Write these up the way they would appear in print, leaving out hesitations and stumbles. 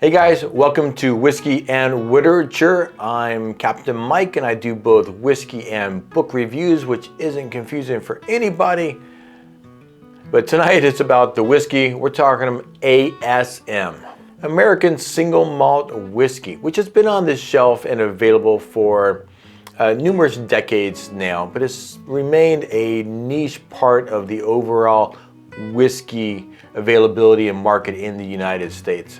Hey guys, welcome to Whiskey and Literature. I'm Captain Mike and I do both whiskey and book reviews, which isn't confusing for anybody. But tonight it's about the whiskey. We're talking ASM, American Single Malt Whiskey, which has been on this shelf and available for numerous decades now, but it's remained a niche part of the overall whiskey availability and market in the United States.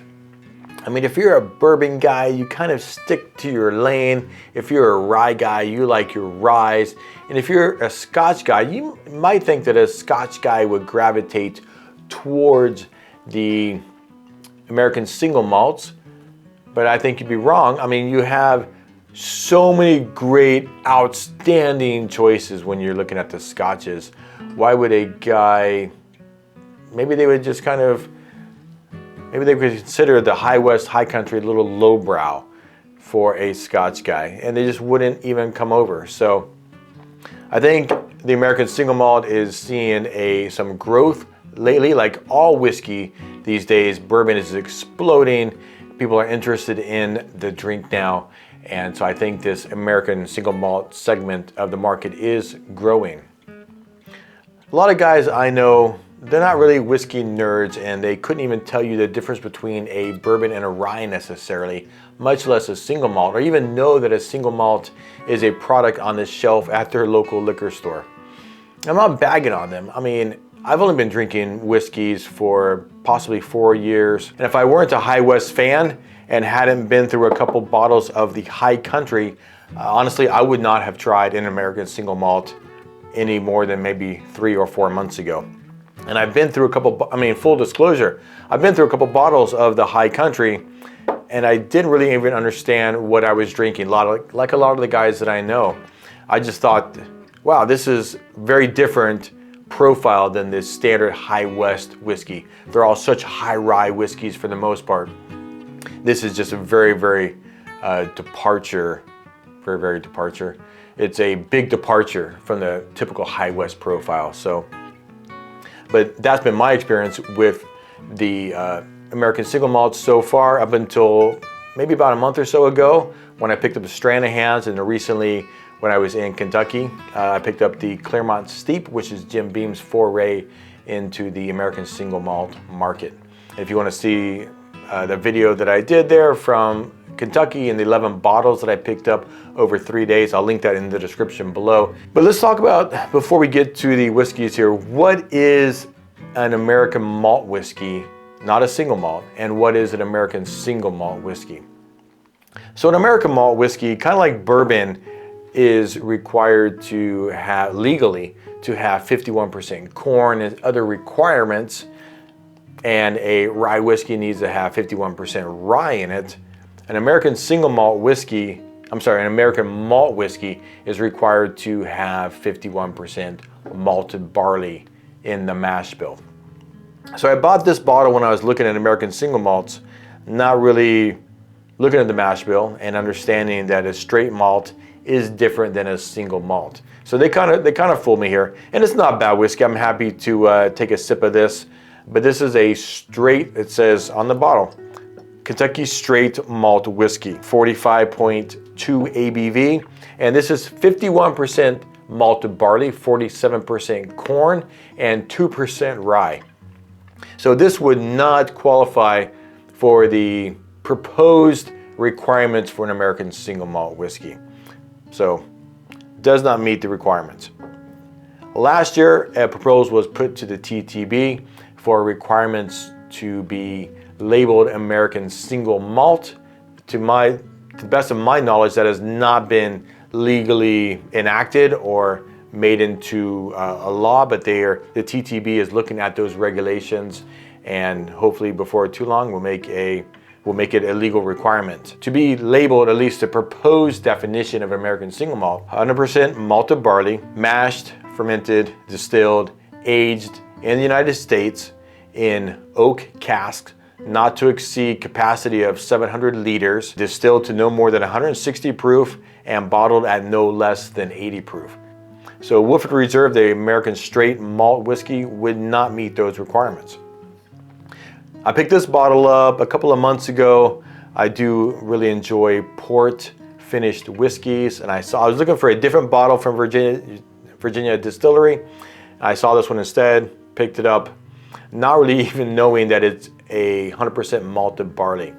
I mean, if you're a bourbon guy, you kind of stick to your lane. If you're a rye guy, you like your ryes. And if you're a Scotch guy, you might think that a Scotch guy would gravitate towards the American single malts, but I think you'd be wrong. I mean, you have so many great, outstanding choices when you're looking at the Scotches. Why would a guy, maybe they would just kind of, maybe they would consider the High West, High Country a little lowbrow for a Scotch guy, and they just wouldn't even come over. So I think the American single malt is seeing some growth lately. Like all whiskey these days, bourbon is exploding. People are interested in the drink now, and so I think this American single malt segment of the market is growing. A lot of guys I know, they're not really whiskey nerds, and they couldn't even tell you the difference between a bourbon and a rye necessarily, much less a single malt, or even know that a single malt is a product on the shelf at their local liquor store. I'm not bagging on them. I mean, I've only been drinking whiskeys for possibly 4 years, and if I weren't a High West fan and hadn't been through a couple bottles of the High Country, honestly, I would not have tried an American single malt any more than maybe 3 or 4 months ago. And I've been through a couple, full disclosure, I've been through a couple bottles of the High Country, and I didn't really even understand what I was drinking. Like a lot of the guys that I know, I just thought, wow, this is very different profile than this standard High West whiskey. They're all such high rye whiskeys for the most part. This is just a very departure. It's a big departure from the typical High West profile. But that's been my experience with the American single malts so far, up until maybe about a month or so ago when I picked up the Stranahans, and recently when I was in Kentucky, I picked up the Clermont Steep, which is Jim Beam's foray into the American single malt market. If you want to see the video that I did there from Kentucky and the 11 bottles that I picked up over 3 days, I'll link that in the description below. But let's talk about, before we get to the whiskeys here, what is an American malt whiskey, not a single malt, and what is an American single malt whiskey? So an American malt whiskey, kind of like bourbon, is required to have, legally, to have 51% corn and other requirements, and a rye whiskey needs to have 51% rye in it. An American malt whiskey is required to have 51% malted barley in the mash bill. So I bought this bottle when I was looking at American single malts, not really looking at the mash bill and understanding that a straight malt is different than a single malt. So they kind of fooled me here, and it's not bad whiskey. I'm happy to take a sip of this, but this is a straight, it says on the bottle, Kentucky Straight Malt Whiskey, 45.2 ABV, and this is 51% malted barley, 47% corn, and 2% rye. So this would not qualify for the proposed requirements for an American single malt whiskey. So does not meet the requirements. Last year, a proposal was put to the TTB for requirements to be labeled American single malt. To the best of my knowledge, that has not been legally enacted or made into a law, but the TTB is looking at those regulations, and hopefully before too long we'll make it a legal requirement to be labeled, at least the proposed definition of American single malt: 100% malted barley, mashed, fermented, distilled, aged in the United States in oak casks, not to exceed capacity of 700 liters, distilled to no more than 160 proof, and bottled at no less than 80 proof. So Woodford Reserve, the American straight malt whiskey, would not meet those requirements. I picked this bottle up a couple of months ago. I do really enjoy port finished whiskeys, and I was looking for a different bottle from Virginia Distillery. I saw this one instead, picked it up, not really even knowing that it's 100% malted barley.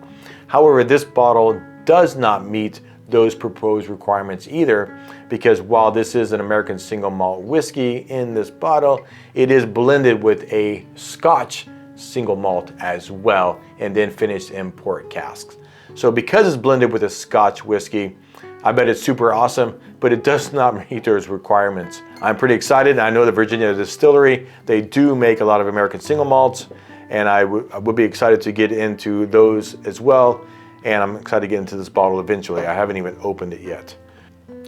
However, this bottle does not meet those proposed requirements either, because while this is an American single malt whiskey in this bottle, it is blended with a Scotch single malt as well, and then finished in port casks. So because it's blended with a Scotch whiskey, I bet it's super awesome, but it does not meet those requirements. I'm pretty excited. I know the Virginia Distillery, they do make a lot of American single malts, and I would be excited to get into those as well. And I'm excited to get into this bottle eventually. I haven't even opened it yet.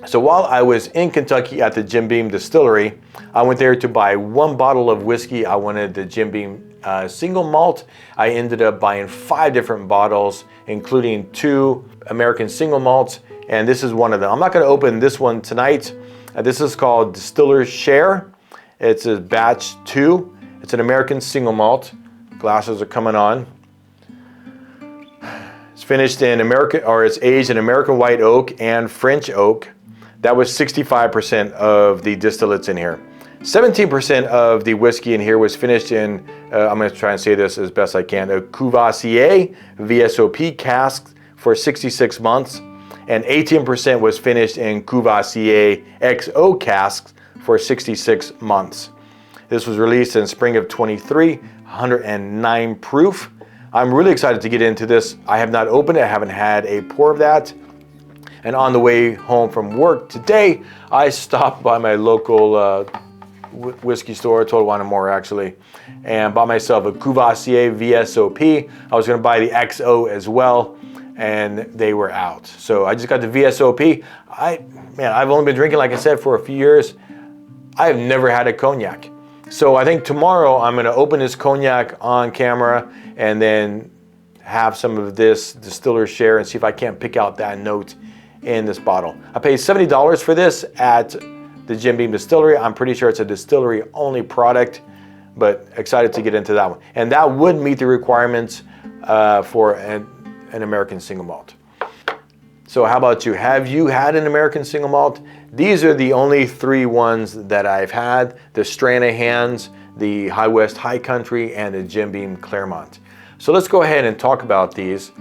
So while I was in Kentucky at the Jim Beam Distillery, I went there to buy one bottle of whiskey. I wanted the Jim Beam single malt. I ended up buying 5 different bottles, including 2 American single malts, and this is one of them. I'm not going to open this one tonight. This is called Distiller's Share. It's a batch 2. It's an American single malt. Glasses are coming on. It's finished in American, or it's aged in American white oak and French oak. That was 65% of the distillates in here. 17% of the whiskey in here was finished in, I'm going to try and say this as best I can, a Courvoisier VSOP cask for 66 months, and 18% was finished in Courvoisier XO casks for 66 months. This was released in spring of 23, 109 proof. I'm really excited to get into this. I have not opened it, I haven't had a pour of that. And on the way home from work today, I stopped by my local whiskey store, Total Wine & More actually, and bought myself a Courvoisier VSOP. I was gonna buy the XO as well, and they were out. So I just got the VSOP. I've only been drinking, like I said, for a few years. I have never had a cognac. So I think tomorrow I'm gonna open this cognac on camera and then have some of this Distiller's Share and see if I can't pick out that note in this bottle. I paid $70 for this at the Jim Beam Distillery. I'm pretty sure it's a distillery only product, but excited to get into that one. And that would meet the requirements for an American single malt. So how about you? Have you had an American single malt? These are the only 3 ones that I've had: the Stranahans, the High West High Country, and the Jim Beam Clermont. So let's go ahead and talk about these,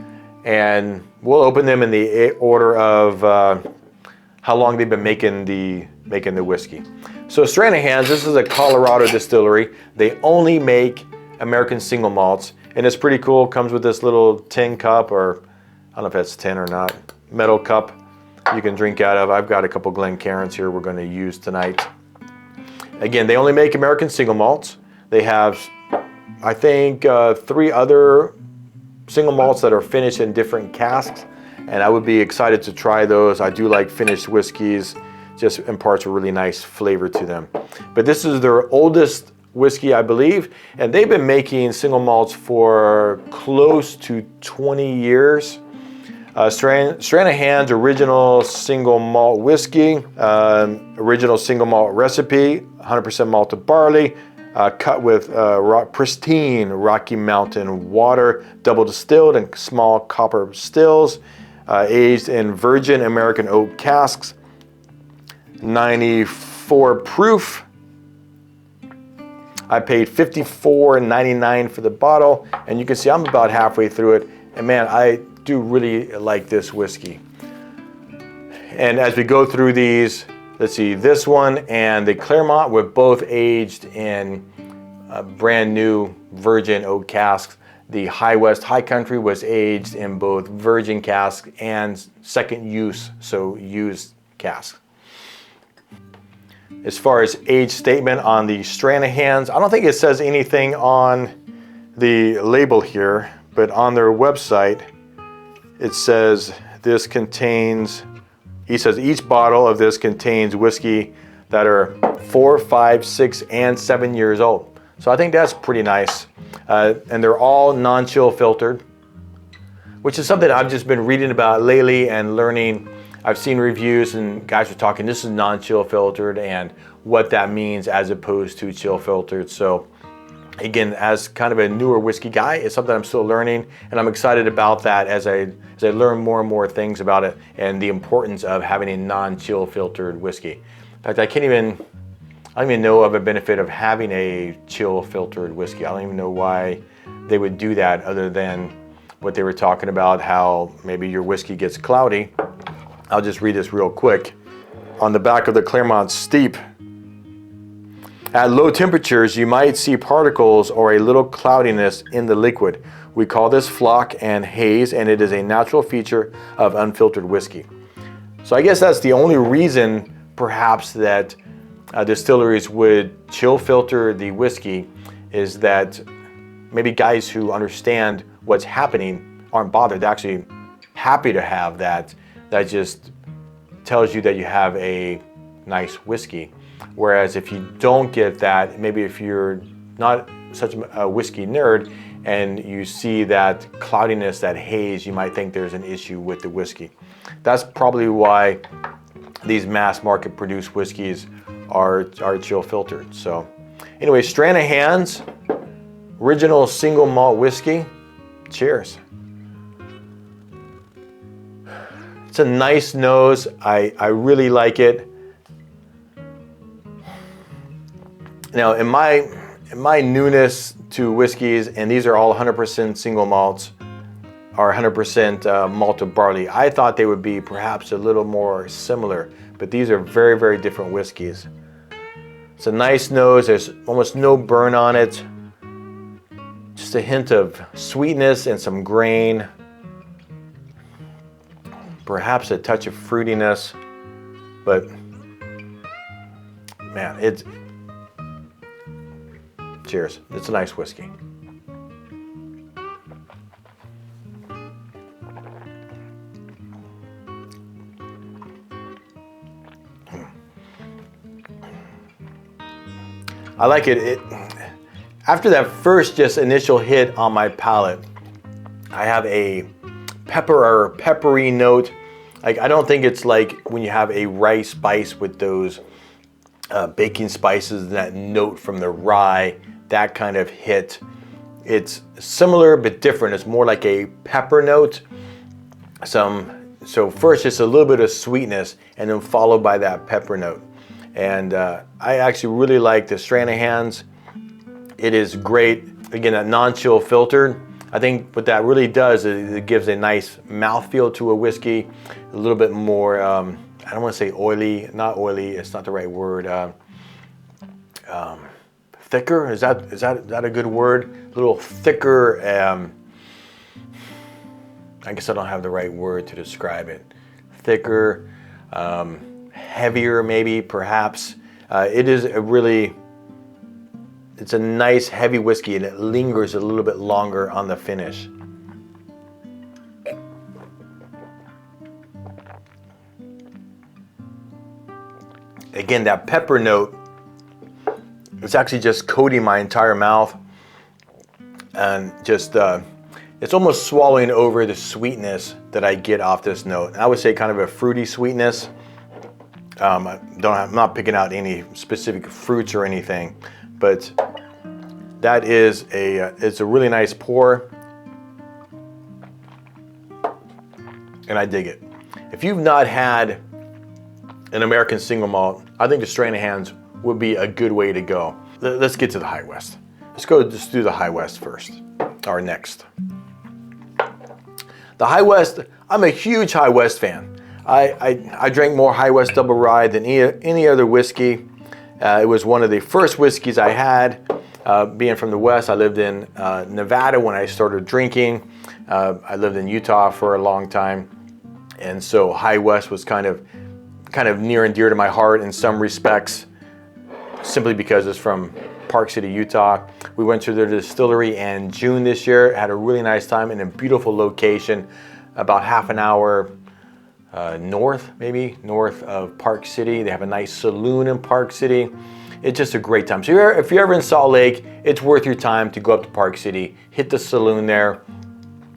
and we'll open them in the order of how long they've been making the whiskey. So Stranahan's, this is a Colorado distillery. They only make American single malts, and it's pretty cool. Comes with this little tin cup, or I don't know if that's tin or not, metal cup you can drink out of. I've got a couple Glencairns here we're going to use tonight. Again, they only make American single malts. They have, I think, 3 other single malts that are finished in different casks, and I would be excited to try those. I do like finished whiskeys, just imparts a really nice flavor to them. But this is their oldest whiskey, I believe, and they've been making single malts for close to 20 years. Stranahan's original single malt whiskey, original single malt recipe, 100% malted barley, cut with pristine Rocky Mountain water, double distilled in small copper stills, aged in virgin American oak casks, 94 proof. I paid $54.99 for the bottle, and you can see I'm about halfway through it, and man, I do really like this whiskey. And as we go through these, let's see, this one and the Clermont were both aged in brand new virgin oak casks. The High West High Country was aged in both virgin casks and second use, so used casks. As far as age statement on the Stranahan's, I don't think it says anything on the label here, but on their website, it says this contains, he says each bottle of this contains whiskey that are 4, 5, 6, and 7 years old. So I think that's pretty nice. And they're all non-chill filtered, which is something I've just been reading about lately and learning. I've seen reviews and guys are talking, this is non-chill filtered and what that means as opposed to chill filtered. So Again, as kind of a newer whiskey guy, it's something I'm still learning, and I'm excited about that as I learn more and more things about it and the importance of having a non-chill filtered whiskey. In fact, I don't even know of a benefit of having a chill filtered whiskey. I don't even know why they would do that, other than what they were talking about, how maybe your whiskey gets cloudy. I'll just read this real quick. On the back of the Clermont Steep, at low temperatures, you might see particles or a little cloudiness in the liquid. We call this flock and haze, and it is a natural feature of unfiltered whiskey. So I guess that's the only reason, perhaps, that distilleries would chill filter the whiskey, is that maybe guys who understand what's happening aren't bothered. They're actually happy to have that. That just tells you that you have a nice whiskey. Whereas if you don't get that, maybe if you're not such a whiskey nerd and you see that cloudiness, that haze, you might think there's an issue with the whiskey. That's probably why these mass market produced whiskeys are chill filtered. So anyway, Stranahan's original single malt whiskey. Cheers. It's a nice nose. I really like it. Now, in my newness to whiskeys, and these are all 100% single malts, or 100% malted barley, I thought they would be perhaps a little more similar, but these are very, very different whiskeys. It's a nice nose. There's almost no burn on it. Just a hint of sweetness and some grain. Perhaps a touch of fruitiness, but man, cheers. It's a nice whiskey. I like it. After that first just initial hit on my palate, I have a pepper or peppery note. Like, I don't think it's like when you have a rice spice with those baking spices, that note from the rye, that kind of hit. It's similar but different. It's more like a pepper note. So first just a little bit of sweetness, and then followed by that pepper note. And I actually really like the Stranahan's. It is great. Again, that non-chill filtered. I think what that really does is it gives a nice mouthfeel to a whiskey, a little bit more, I don't want to say oily, not oily, it's not the right word. Thicker, is that a good word? A little thicker, I guess I don't have the right word to describe it. Thicker, heavier maybe, perhaps. It's a nice heavy whiskey, and it lingers a little bit longer on the finish. Again, that pepper note, it's actually just coating my entire mouth, and just it's almost swallowing over the sweetness that I get off this note. I would say kind of a fruity sweetness. I'm not picking out any specific fruits or anything, but that is it's a really nice pour, and I dig it. If you've not had an American single malt, I think the Stranahan's would be a good way to go. Let's get to the High West. Let's just do the High West first, or next. The High West, I'm a huge High West fan. I drank more High West Double Rye than any other whiskey. It was one of the first whiskeys I had. Being from the West, I lived in Nevada when I started drinking. I lived in Utah for a long time, and so High West was kind of near and dear to my heart in some respects, simply because it's from Park City, Utah. We went to the distillery in June this year, had a really nice time in a beautiful location, about half an hour north of Park City. They have a nice saloon in Park City. It's just a great time. So if you're ever in Salt Lake, it's worth your time to go up to Park City, hit the saloon there.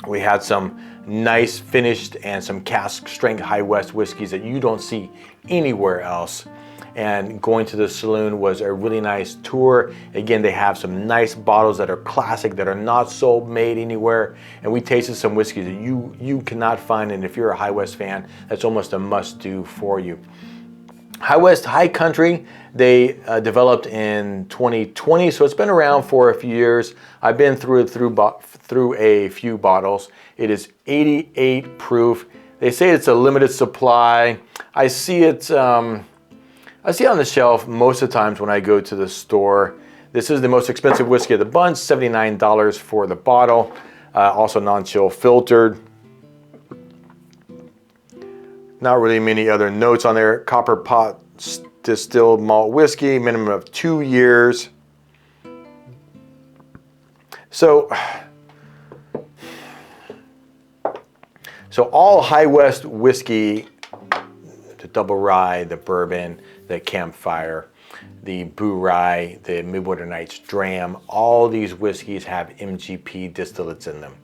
We had some nice finished and some cask strength High West whiskeys that you don't see anywhere else. and going to the saloon was a really nice tour. Again, they have some nice bottles that are classic, that are not sold made anywhere, and we tasted some whiskeys that you cannot find, and if you're a High West fan, that's almost a must-do for you. High West High Country, they developed in 2020, so it's been around for a few years. I've been through a few bottles. It is 88 proof. They say it's a limited supply. I see it on the shelf most of the times when I go to the store. This is the most expensive whiskey of the bunch, $79 for the bottle. Also non-chill filtered. Not really many other notes on there. Copper pot distilled malt whiskey, minimum of 2 years. So all High West whiskey, the double rye, the bourbon, the campfire, the Boo Rye, the Midwinter Nights Dram, all these whiskeys have MGP distillates in them.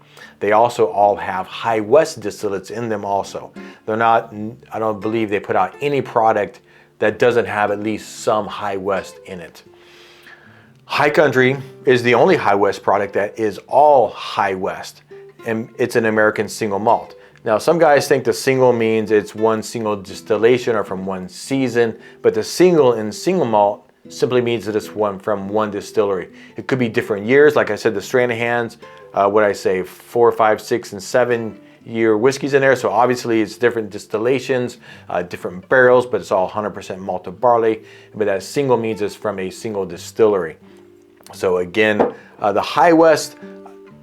They also all have High West distillates in them also. They're not, I don't believe they put out any product that doesn't have at least some High West in it. High Country is the only High West product that is all High West, and it's an American single malt. Now, some guys think the single means it's one single distillation or from one season, but the single in single malt simply means that it's one from one distillery. It could be different years. Like I said, the Stranahans, 4, 5, 6, and 7 year whiskeys in there. So obviously it's different distillations, different barrels, but it's all 100% malted barley. But that single means it's from a single distillery. So again, the High West,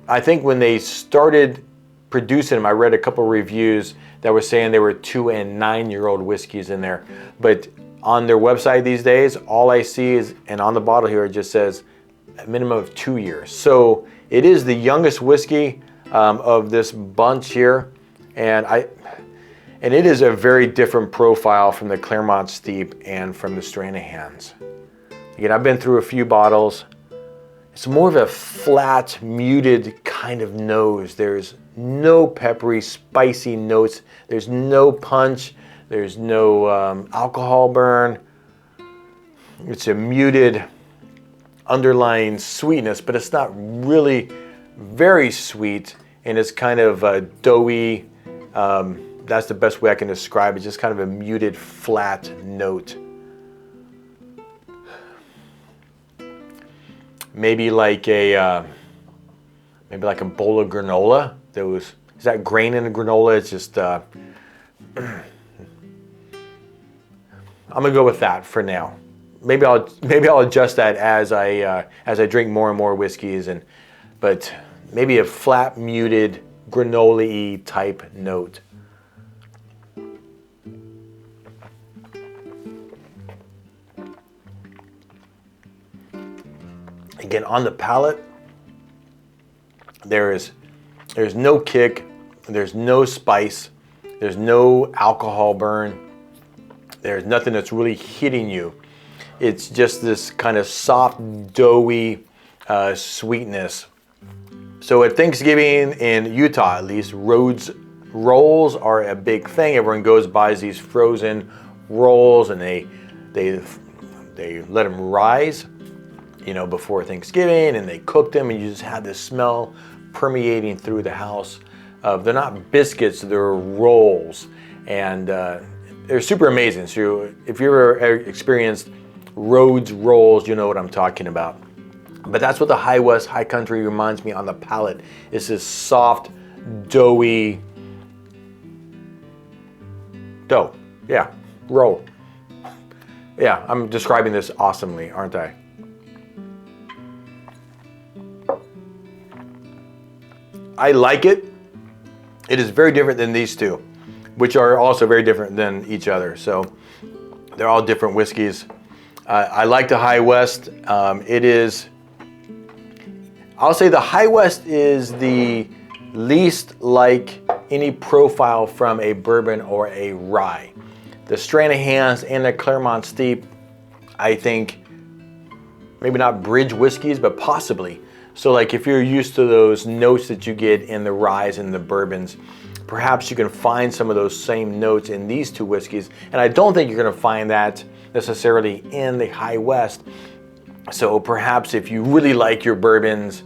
I think when they started producing them, I read a couple reviews that were saying there were 2 and 9 year old whiskeys in there. But on their website these days, all I see is, and on the bottle here, it just says a minimum of 2 years. So it is the youngest whiskey of this bunch here, and it is a very different profile from the Clermont Steep and from the Stranahans. Again, I've been through a few bottles. It's more of a flat, muted kind of nose. There's no peppery, spicy notes. There's no punch. There's no alcohol burn. It's a muted underlying sweetness, but it's not really very sweet, and it's kind of doughy. That's the best way I can describe it. Just kind of a muted, flat note. Maybe like a bowl of granola. Is that grain in a granola? It's just I'm gonna go with that for now. Maybe I'll adjust that as I drink more and more whiskeys, but maybe a flat, muted, granola-y type note. Again, on the palate, there's no kick, there's no spice, there's no alcohol burn, there's nothing that's really hitting you. It's just this kind of soft, doughy sweetness. So at Thanksgiving in Utah, at least, rolls are a big thing. Everyone goes buys these frozen rolls, and they let them rise, before Thanksgiving, and they cook them, and you just have this smell permeating through the house. They're not biscuits, they're rolls, and they're super amazing. So if you've ever experienced Rhodes rolls, you know what I'm talking about. But that's what the High West High Country reminds me on the palate. It's this soft, doughy dough. Yeah, roll. Yeah, I'm describing this awesomely, aren't I? I like it. It is very different than these two, which are also very different than each other. So they're all different whiskeys. I like the High West. I'll say the High West is the least like any profile from a bourbon or a rye. The Stranahans and the Clermont Steep, I think, maybe not bridge whiskeys, but possibly. So like if you're used to those notes that you get in the ryes and the bourbons, perhaps you can find some of those same notes in these two whiskeys. And I don't think you're going to find that necessarily in the High West. So perhaps if you really like your bourbons,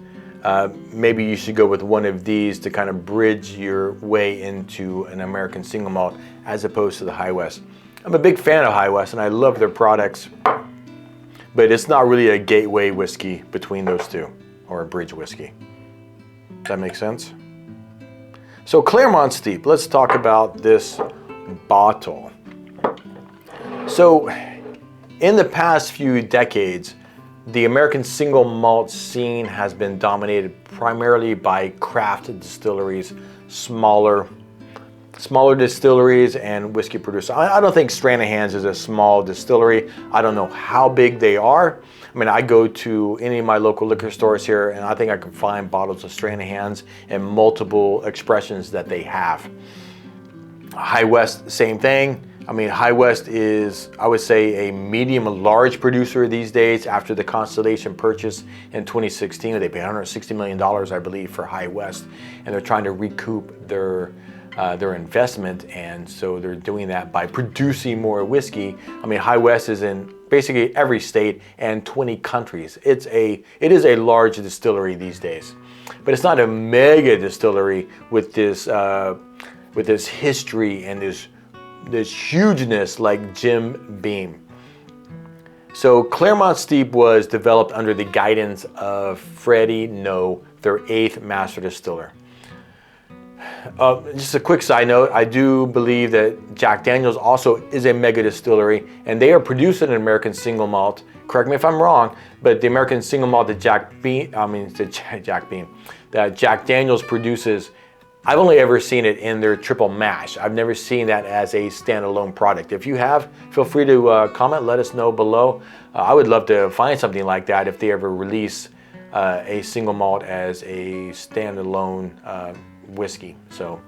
maybe you should go with one of these to kind of bridge your way into an American single malt as opposed to the High West. I'm a big fan of High West and I love their products, but it's not really a gateway whiskey between those two, or a bridge whiskey. Does that make sense? So Clermont Steep, let's talk about this bottle. So in the past few decades, the American single malt scene has been dominated primarily by craft distilleries, smaller distilleries and whiskey producers. I don't think Stranahan's is a small distillery. I don't know how big they are. I mean, I go to any of my local liquor stores here and I think I can find bottles of Stranahan's and multiple expressions that they have. High West, same thing. I mean, High West is, I would say, a medium large producer these days. After the Constellation purchase in 2016, they paid $160 million, I believe, for High West, and they're trying to recoup their investment, and so they're doing that by producing more whiskey. I mean, High West is in basically every state and 20 countries. It is a large distillery these days, but it's not a mega distillery with this history and this hugeness like Jim Beam. So Clermont Steep was developed under the guidance of Freddie No, their 8th master distiller. Just a quick side note, I do believe that Jack Daniel's also is a mega distillery, and they are producing an American single malt. Correct me if I'm wrong, but the American single malt that Jack Daniel's produces, I've only ever seen it in their triple mash. I've never seen that as a standalone product. If you have, feel free to comment, let us know below. I would love to find something like that if they ever release a single malt as a standalone whiskey. So,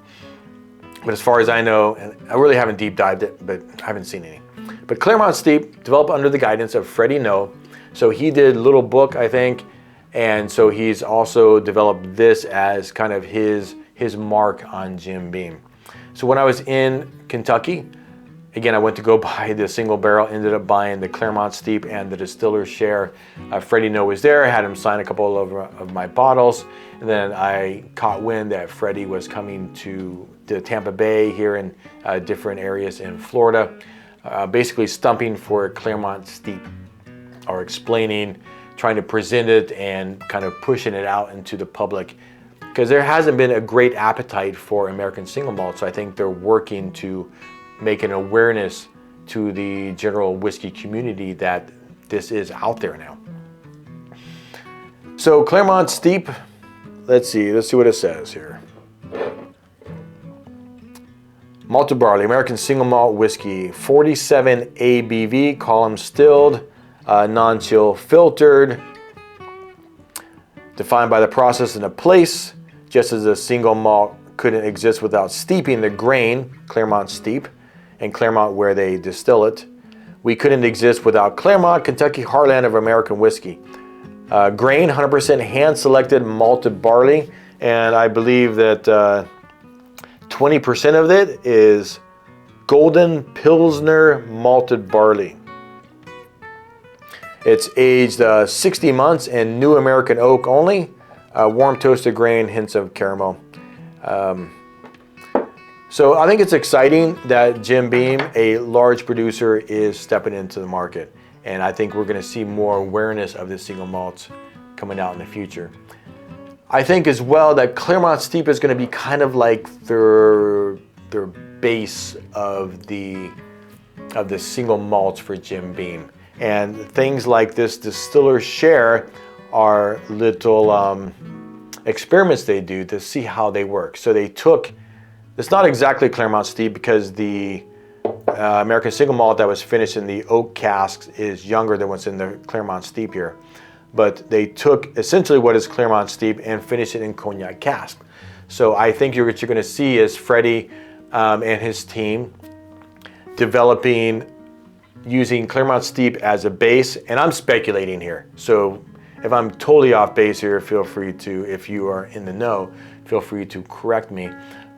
but as far as I know, and I really haven't deep dived it, but I haven't seen any. But Clermont Steep developed under the guidance of Freddie No. So he did Little Book, I think, and so he's also developed this as kind of his mark on Jim Beam. So when I was in Kentucky, again, I went to go buy the single barrel, ended up buying the Clermont Steep and the distiller's share. Freddie No was there. I had him sign a couple of my bottles, and then I caught wind that Freddie was coming to Tampa Bay here in different areas in Florida, basically stumping for Clermont Steep, or explaining, trying to present it and kind of pushing it out into the public, because there hasn't been a great appetite for American single malt. So I think they're working to make an awareness to the general whiskey community that this is out there now. So Clermont Steep, let's see what it says here. Malted barley, American single malt whiskey, 47 ABV, column stilled, non-chill filtered, defined by the process and the place. Just as a single malt couldn't exist without steeping the grain, Clermont Steep, and Clermont where they distill it, we couldn't exist without Clermont, Kentucky, heartland of American whiskey. Grain, 100% hand-selected malted barley, and I believe that 20% of it is Golden Pilsner malted barley. It's aged 60 months in new American oak only. Warm toasted grain, hints of caramel. So I think it's exciting that Jim Beam, a large producer, is stepping into the market. And I think we're going to see more awareness of the single malts coming out in the future. I think as well that Clermont Steep is going to be kind of like their base of the single malts for Jim Beam. And things like this distiller's share are little experiments they do to see how they work. So they took, it's not exactly Clermont Steep because the American single malt that was finished in the oak casks is younger than what's in the Clermont Steep here. But they took essentially what is Clermont Steep and finished it in cognac cask. So I think what you're going to see is Freddie and his team developing, using Clermont Steep as a base. And I'm speculating here. So if I'm totally off base here, feel free to, if you are in the know, feel free to correct me.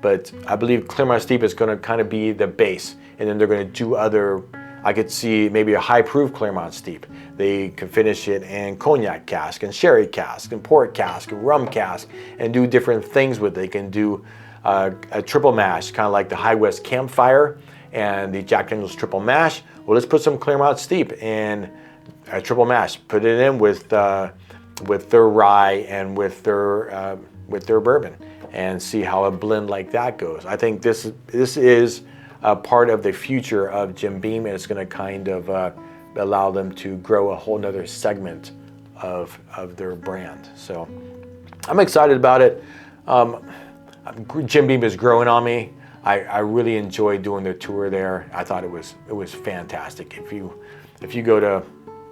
But I believe Clermont Steep is going to kind of be the base. And then they're going to do other I could see maybe a high proof Clermont Steep. They could finish it in cognac cask and sherry cask and port cask and rum cask and do different things with it. They can do a triple mash, kind of like the High West Campfire and the Jack Daniel's triple mash. Well, let's put some Clermont Steep in a triple mash. Put it in with their rye and with their bourbon, and see how a blend like that goes. I think this is a part of the future of Jim Beam, and it's going to kind of allow them to grow a whole nother segment of their brand. So I'm excited about it. Jim Beam is growing on me. I really enjoyed doing their tour there. I thought it was fantastic. If you go to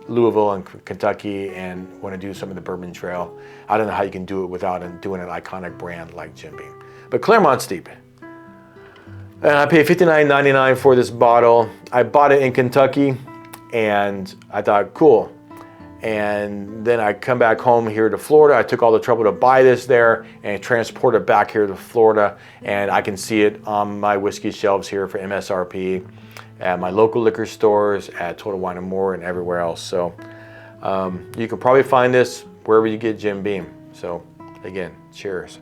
Louisville and Kentucky and want to do some of the Bourbon Trail, I don't know how you can do it without doing an iconic brand like Jim Beam. But Clermont Steep. And I paid $59.99 for this bottle. I bought it in Kentucky and I thought, cool. And then I come back home here to Florida. I took all the trouble to buy this there and transport it back here to Florida. And I can see it on my whiskey shelves here for MSRP at my local liquor stores, at Total Wine & More, and everywhere else. So you can probably find this wherever you get Jim Beam. So again, cheers.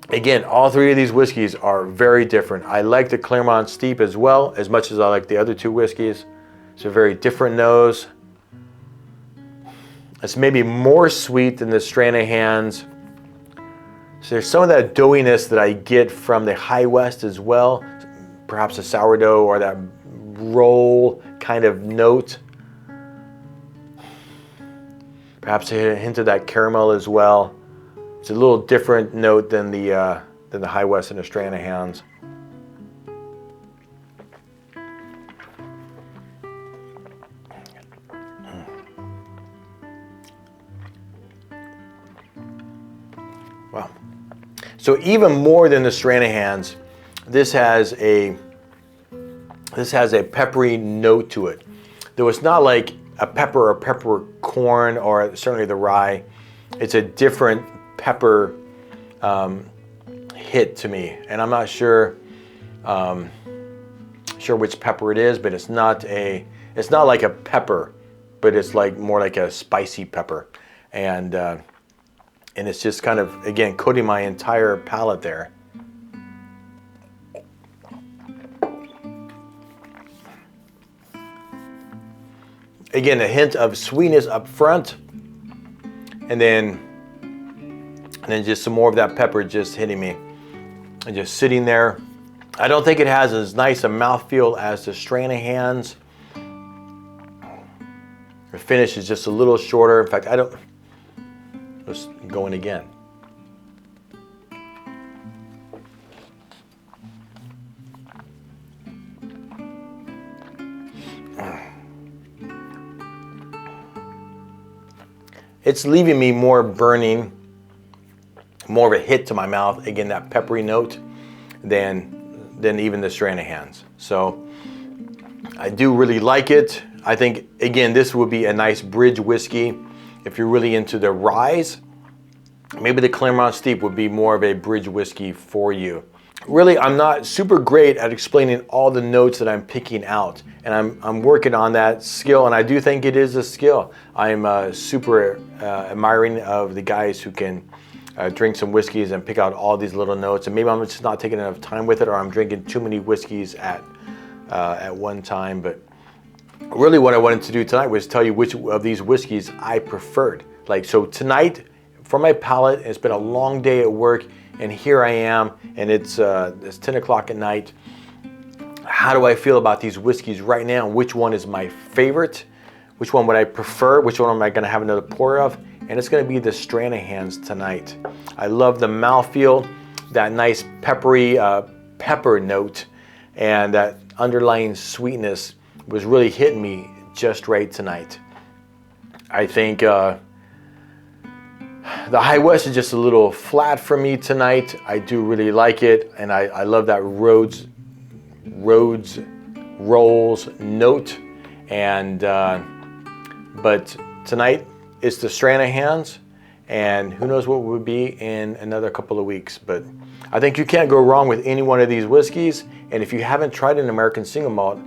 Again, all three of these whiskeys are very different. I like the Clermont Steep as well, as much as I like the other two whiskeys. It's a very different nose. It's maybe more sweet than the Stranahan's. So there's some of that doughiness that I get from the High West as well. Perhaps a sourdough or that roll kind of note. Perhaps a hint of that caramel as well. It's a little different note than the High West and the Stranahan's. Wow. So even more than the Stranahan's, this has a peppery note to it. Though it's not like a pepper or peppercorn or certainly the rye. It's a different pepper hit to me, and I'm not sure which pepper it is, but it's not like a pepper, but it's like more like a spicy pepper, and it's just kind of, again, coating my entire palate there. Again, a hint of sweetness up front, and then just some more of that pepper just hitting me and just sitting there. I don't think it has as nice a mouthfeel as the Stranahan's. The finish is just a little shorter. In fact, let's go in again. It's leaving me more burning, more of a hit to my mouth. Again, that peppery note than even the Stranahan's. So I do really like it. I think, again, this would be a nice bridge whiskey. If you're really into the ryes, maybe the Clermont Steep would be more of a bridge whiskey for you. Really, I'm not super great at explaining all the notes that I'm picking out, and I'm working on that skill, and I do think it is a skill. I'm super admiring of the guys who can drink some whiskeys and pick out all these little notes, and maybe I'm just not taking enough time with it, or I'm drinking too many whiskeys at one time. But really what I wanted to do tonight was tell you which of these whiskeys I preferred. So tonight, for my palate, it's been a long day at work, and here I am, and it's 10 o'clock at night. How do I feel about these whiskeys right now? Which one is my favorite? Which one would I prefer? Which one am I going to have another pour of? And it's going to be the Stranahan's tonight. I love the mouthfeel, that nice peppery pepper note, and that underlying sweetness was really hitting me just right tonight. I think the High West is just a little flat for me tonight. I do really like it, and I love that Rhodes rolls note. And but tonight it's the Stranahan's, and who knows what would be in another couple of weeks. But I think you can't go wrong with any one of these whiskeys. And if you haven't tried an American single malt,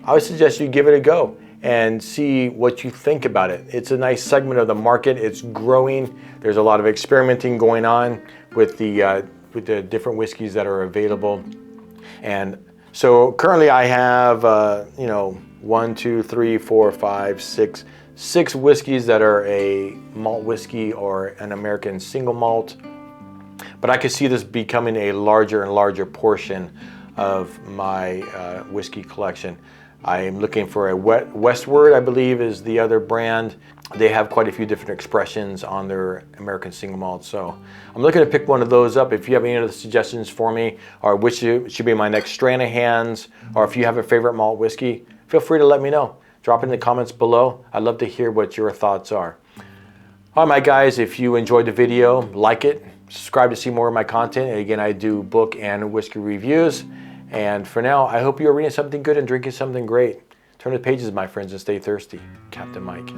I would suggest you give it a go and see what you think about it. It's a nice segment of the market. It's growing. There's a lot of experimenting going on with the different whiskeys that are available. And so currently I have, you know, 1, 2, 3, 4, 5, 6 whiskeys that are a malt whiskey or an American single malt. But I could see this becoming a larger and larger portion of my whiskey collection. I'm looking for a Westward, I believe, is the other brand. They have quite a few different expressions on their American single malt. So I'm looking to pick one of those up. If you have any other suggestions for me, or which should be my next Stranahan's, or if you have a favorite malt whiskey, feel free to let me know. Drop it in the comments below. I'd love to hear what your thoughts are. All right, guys, if you enjoyed the video, like it, subscribe to see more of my content. And again, I do book and whiskey reviews. And for now, I hope you're reading something good and drinking something great. Turn the pages, my friends, and stay thirsty. Captain Mike.